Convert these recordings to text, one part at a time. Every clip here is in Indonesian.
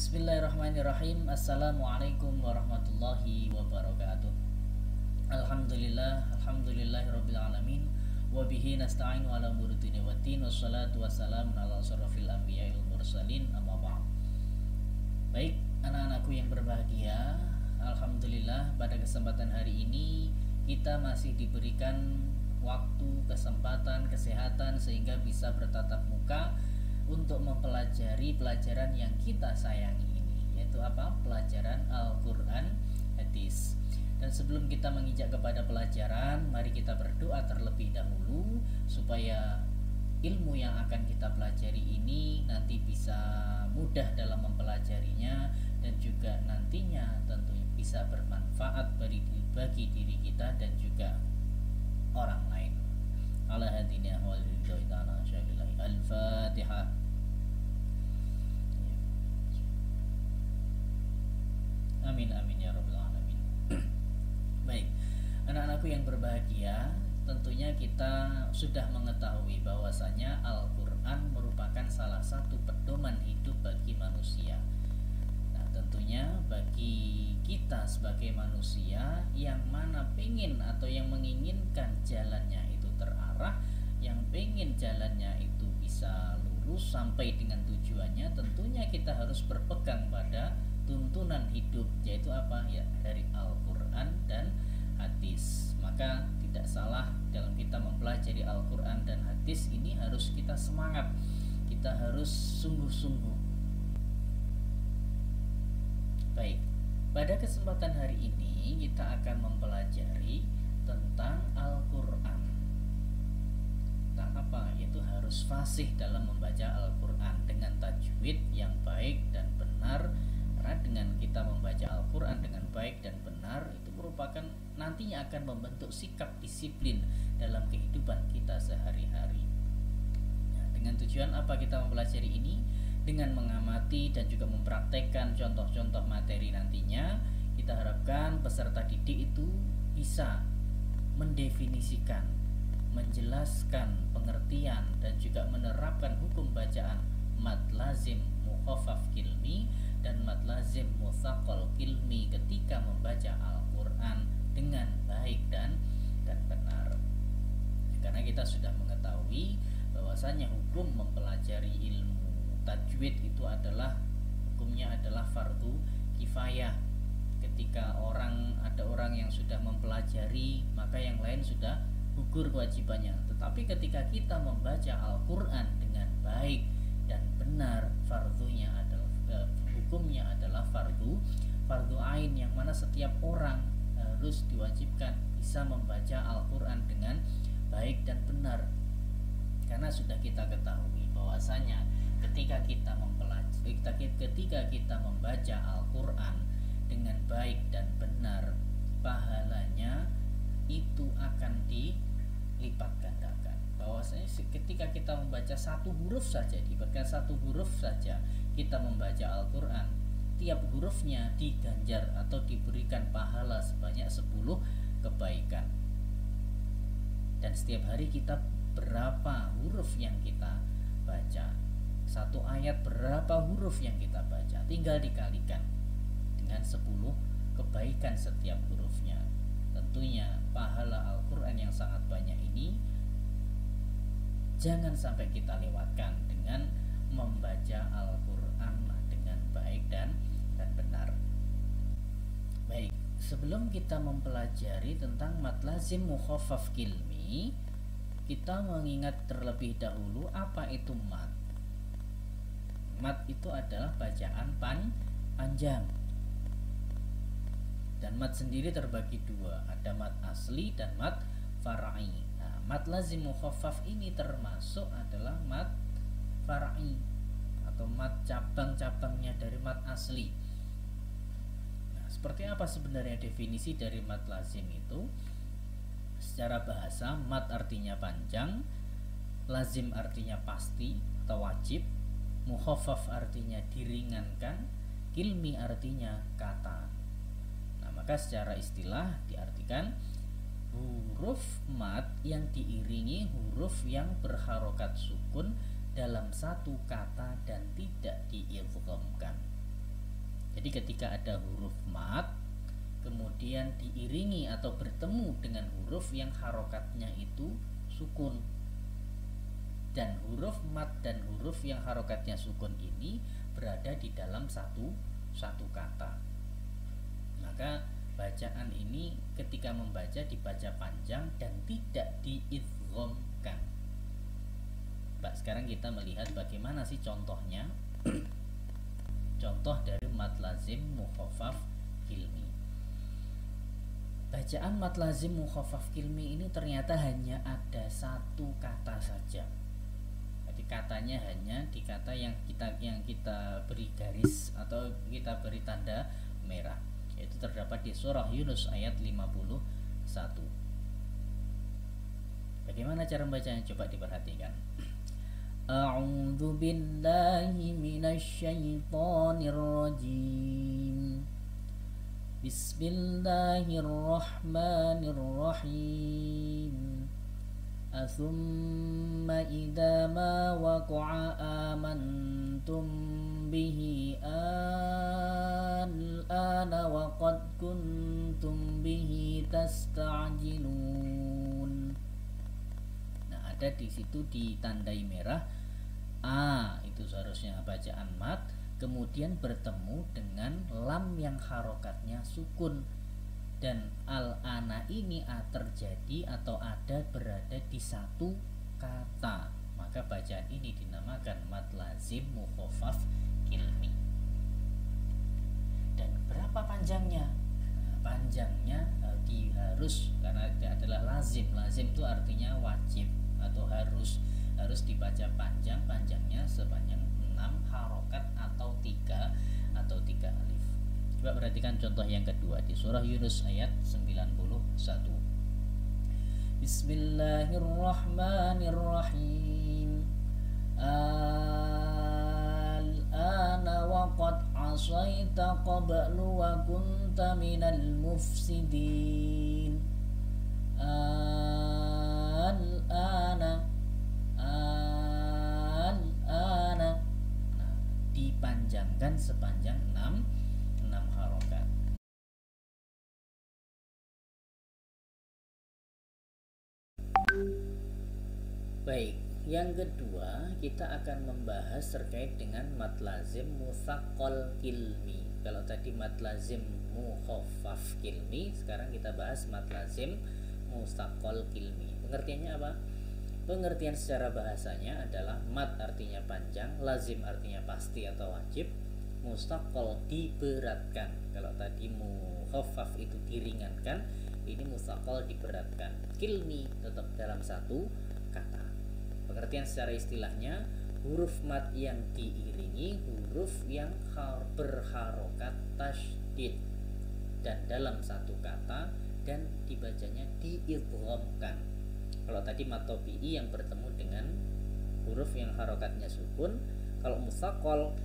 Bismillahirrahmanirrahim. Assalamualaikum warahmatullahi wabarakatuh. Alhamdulillahirabbil alamin wa bihi nasta'inu ala umuri dunya waddin wassalatu wassalamu ala asyrofil anbiya'i wal mursalin amma ba'd. Baik, anak-anakku yang berbahagia, alhamdulillah pada kesempatan hari ini kita masih diberikan waktu, kesempatan, kesehatan sehingga bisa bertatap muka untuk mempelajari pelajaran yang kita sayangi ini, yaitu apa? Pelajaran Al-Quran Hadis. Dan sebelum kita menginjak kepada pelajaran, mari kita berdoa terlebih dahulu supaya ilmu yang akan kita pelajari ini nanti bisa mudah dalam mempelajarinya dan juga nantinya tentunya bisa bermanfaat bagi diri kita dan juga orang lain. Ala hadina wa lillahi ta'ala syai'ilahi. Al-Fatihah. Amin amin ya rabbal alamin. Baik, anak-anakku yang berbahagia, tentunya kita sudah mengetahui bahwasanya Al-Quran merupakan salah satu pedoman hidup bagi manusia. Nah, tentunya bagi kita sebagai manusia yang mana pengen atau yang menginginkan jalannya itu terarah, yang pengen jalannya itu bisa lurus sampai dengan tujuannya, tentunya kita harus berpegang pada tuntunan hidup, yaitu apa? Ya, dari Al-Quran dan hadis. Maka tidak salah dalam kita mempelajari Al-Quran dan hadis ini harus kita semangat, kita harus sungguh-sungguh. Baik, pada kesempatan hari ini kita akan mempelajari tentang Al-Quran. Tentang apa? Yaitu harus fasih dalam membaca Al-Quran dengan tajwid yang baik dan benar. Karena dengan kita membaca Al-Quran dengan baik dan benar, itu merupakan nantinya akan membentuk sikap disiplin dalam kehidupan kita sehari-hari. Nah, dengan tujuan apa kita mempelajari ini? Dengan mengamati dan juga mempraktekkan contoh-contoh materi nantinya, kita harapkan peserta didik itu bisa mendefinisikan, menjelaskan pengertian dan juga menerapkan hukum bacaan mad lazim mukhaffaf kilmi dan mad lazim mutsaqal kilmi ketika membaca Al-Quran dengan baik dan benar. Karena kita sudah mengetahui bahwasanya hukum mempelajari ilmu tajwid itu adalah hukumnya adalah fardu kifayah. Ketika ada orang yang sudah mempelajari, maka yang lain sudah gugur kewajibannya. Tetapi ketika kita membaca Al-Quran dengan baik dan benar, hukumnya adalah fardu ain, yang mana setiap orang harus diwajibkan bisa membaca Al-Quran dengan baik dan benar. Karena sudah kita ketahui bahwasanya ketika kita membaca Al-Quran dengan baik dan benar, pahalanya itu akan dilipat gandakan. Bahwasanya ketika kita membaca satu huruf saja, diberikan satu huruf saja kita membaca Al-Quran, tiap hurufnya diganjar atau diberikan pahala sebanyak 10 kebaikan. Dan setiap hari kita berapa huruf yang kita baca, satu ayat berapa huruf yang kita baca, tinggal dikalikan dengan 10 kebaikan setiap hurufnya. Tentunya pahala Al-Quran yang sangat banyak ini jangan sampai kita lewatkan dengan membaca Al-Quran dengan baik dan benar. Baik, sebelum kita mempelajari tentang mad lazim mukhaffaf kilmi, kita mengingat terlebih dahulu apa itu mad. Mad itu adalah bacaan panjang. Dan mad sendiri terbagi dua, ada mad asli dan mad far'i. Nah, mad lazim mukhaffaf ini termasuk adalah mad far'i atau mad cabang-cabangnya dari mad asli. Nah, seperti apa sebenarnya definisi dari mad lazim itu? Secara bahasa, mad artinya panjang, lazim artinya pasti atau wajib, mukhaffaf artinya diringankan, kilmi artinya kata. Nah, maka secara istilah diartikan huruf mad yang diiringi huruf yang berharokat sukun dalam satu kata dan tidak diidghamkan. Jadi ketika ada huruf mat kemudian diiringi atau bertemu dengan huruf yang harokatnya itu sukun, dan huruf mat dan huruf yang harokatnya sukun ini berada di dalam satu kata, maka bacaan ini ketika membaca dibaca panjang dan tidak diidghamkan. Baik, sekarang kita melihat bagaimana sih contohnya. Contoh dari mad lazim mukhaffaf kilmi. Bacaan mad lazim mukhaffaf kilmi ini ternyata hanya ada satu kata saja. Jadi katanya hanya di kata yang kita beri garis atau kita beri tanda merah, yaitu terdapat di surah Yunus ayat 51. Bagaimana cara membacanya? Coba diperhatikan. A'udzu billahi minasy syaithanir rajim. Bismillahirrahmanirrahim. Atsumma idza ma waqa'a amantum bihi al-ana wa qad kuntum bihi tasta'jilun. Nah, ada di situ ditandai merah a, itu seharusnya bacaan mat, kemudian bertemu dengan lam yang harokatnya sukun, dan al-ana ini terjadi atau ada berada di satu kata, maka bacaan ini dinamakan mad lazim mukhaffaf kilmi. Dan berapa panjangnya? Nah, panjangnya harus, karena itu adalah lazim. Lazim itu artinya wajib atau harus dibaca panjang, panjangnya sepanjang 6 harokat atau 3 alif. Coba perhatikan contoh yang kedua di surah Yunus ayat 91. Bismillahirrahmanirrahim. Al-ana wa qad asaita qablu wa kunta minal mufsidin. Al-ana. Nah, dipanjangkan sepanjang 6 harokat. Baik, yang kedua kita akan membahas terkait dengan mad lazim mutsaqqal kilmi. Kalau tadi mad lazim mukhaffaf kilmi, sekarang kita bahas mad lazim mutsaqqal kilmi. Pengertiannya apa? Pengertian secara bahasanya adalah mad artinya panjang, lazim artinya pasti atau wajib, mutsaqqal diberatkan. Kalau tadi mukhaffaf itu diringankan, ini mutsaqqal diberatkan. Kilmi tetap dalam satu kata. Pengertian secara istilahnya, huruf mad yang diiringi huruf yang berharokat tasydid dan dalam satu kata dan dibacanya diidghamkan. Kalau tadi mad tabi'i yang bertemu dengan huruf yang harokatnya sukun, kalau mutsaqqal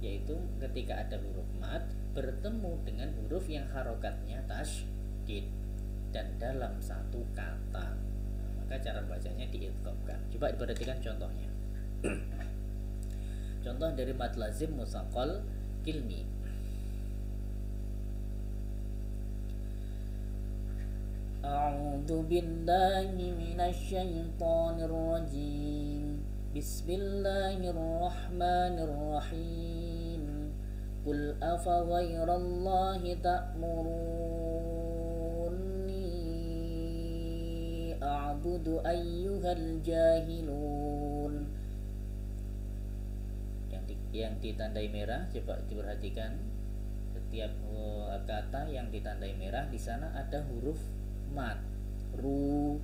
yaitu ketika ada huruf mad bertemu dengan huruf yang harokatnya tasydid dan dalam satu kata, maka cara bacanya diidghamkan. Coba diperhatikan contohnya. Contoh dari mad lazim mutsaqqal kilmi. A'udzu billahi minasy syaithanir rajim. Bismillahirrahmanirrahim. Qul afa ghairallahi ta'muruni a'budu ayyuhal jahilun. Yang ditandai merah, coba diperhatikan. Setiap kata yang ditandai merah di sana ada huruf mat. Ru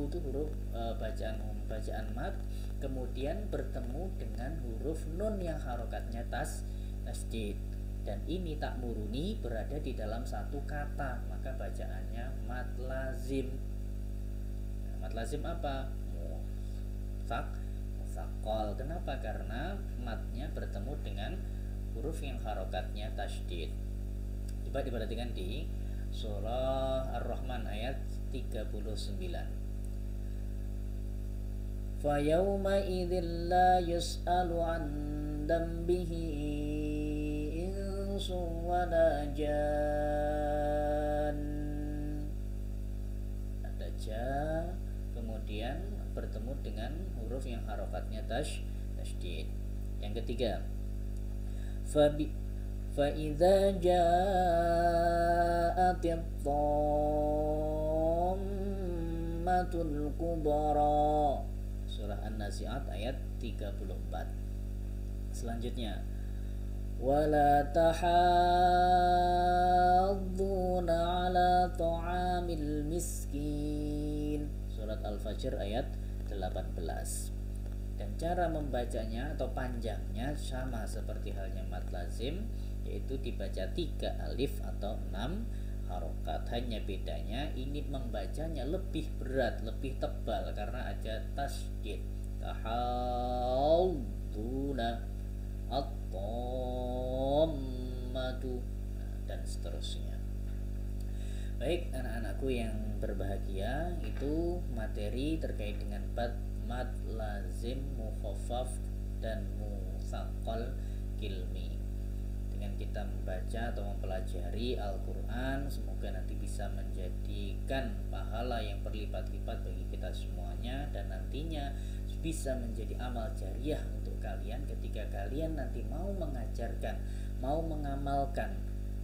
itu huruf bacaan mat, kemudian bertemu dengan huruf nun yang harokatnya tasydid, dan ini tak muruni berada di dalam satu kata, maka bacaannya mad lazim. Nah, mad lazim apa? Mutsaqqal. Kenapa? Karena matnya bertemu dengan huruf yang harokatnya tasydid. Coba diperhatikan di surah Ar-Rahman ayat 39. Fa yauma idzil la yus'alu an dambihi insun wala jan. Ada ja, kemudian bertemu dengan huruf yang harokatnya tasydid. Yang ketiga, فإذا جاءت الطامة الكبرى. Surah An-Nazi'at ayat 34. Selanjutnya, ولا تحاضون على طعام المسكين. Surat Al-Fajr ayat 18. Dan cara membacanya atau panjangnya sama seperti halnya mad lazim, yaitu dibaca 3 alif atau 6 harokat. Hanya bedanya ini membacanya lebih berat, lebih tebal karena ada tasydid. Tahawduna at-tammatu dan seterusnya. Baik anak-anakku yang berbahagia, itu materi terkait dengan mad lazim, mukhaffaf dan musaqqal kilmi. Dengan kita membaca atau mempelajari Al-Quran, semoga nanti bisa menjadikan pahala yang berlipat-lipat bagi kita semuanya, dan nantinya bisa menjadi amal jariah untuk kalian ketika kalian nanti mau mengajarkan, mau mengamalkan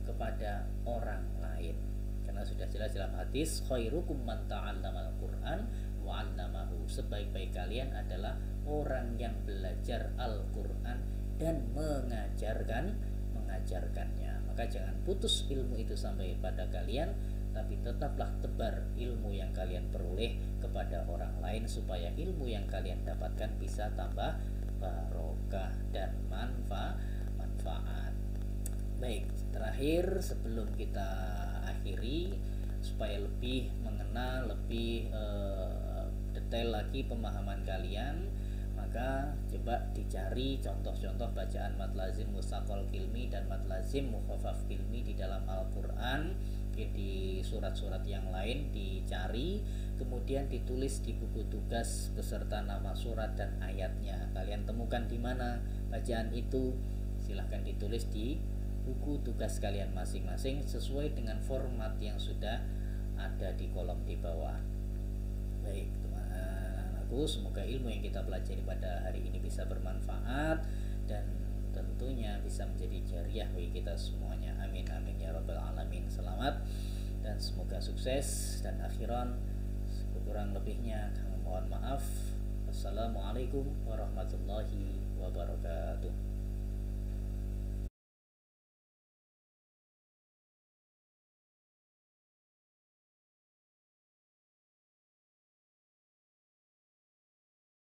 kepada orang lain. Karena sudah jelas dalam hadis, khairukum man ta'allamal Qur'an wa 'allamahu. Sebaik-baik kalian adalah orang yang belajar Al-Qur'an dan mengajarkannya. Maka jangan putus ilmu itu sampai pada kalian, tapi tetaplah tebar ilmu yang kalian peroleh kepada orang lain supaya ilmu yang kalian dapatkan bisa tambah barokah dan manfaat. Baik, terakhir sebelum kita akhiri, supaya lebih mengenal, lebih detail lagi pemahaman kalian, maka coba dicari contoh-contoh bacaan mad lazim musaqqal kilmi dan mad lazim mukhaffaf kilmi di dalam Al-Quran. Di surat-surat yang lain dicari, kemudian ditulis di buku tugas beserta nama surat dan ayatnya. Kalian temukan di mana bacaan itu, silahkan ditulis di buku tugas kalian masing-masing sesuai dengan format yang sudah ada di kolom di bawah. Baik teman-temanku, semoga ilmu yang kita pelajari pada hari ini bisa bermanfaat dan tentunya bisa menjadi jariah bagi kita semuanya. Amin amin ya rabbal alamin. Selamat dan semoga sukses, dan akhiran kurang lebihnya kami mohon maaf. Wassalamualaikum warahmatullahi wabarakatuh.